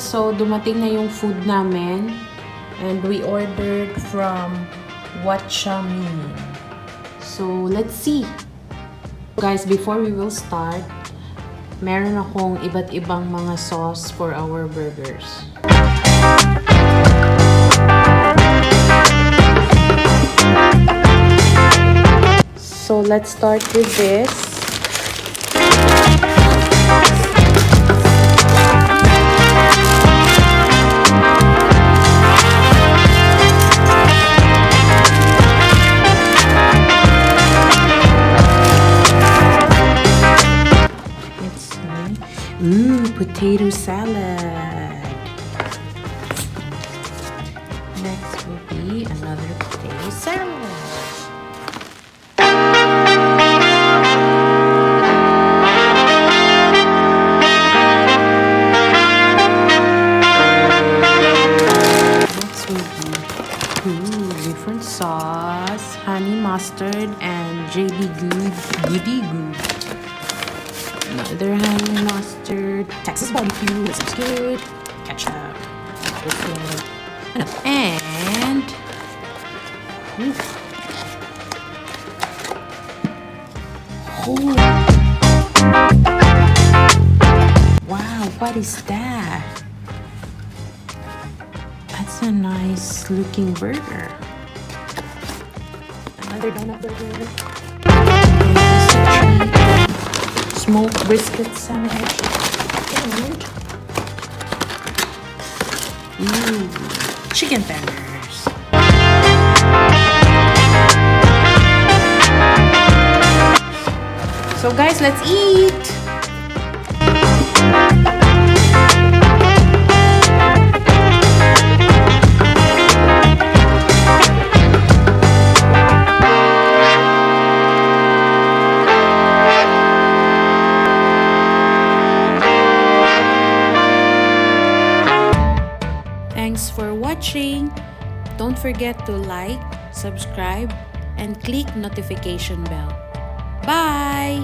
guys, so dumating na yung food namin. And we ordered from Wachamean. So, let's see. Guys, before we will start, meron akong iba't ibang mga sauce for our burgers. So, let's start with this. Potato salad. Next will be another potato salad. Next will be different sauce, honey mustard, and JB Goody Good. Another honey mustard, Texas barbecue, this is good, ketchup, this one, and wow, what is that? That's a nice looking burger. Another Donutburger. Smoked brisket sandwich and chicken tenders. So guys, let's eat. Thanks for watching. Don't forget to like, subscribe, and click notification bell. Bye!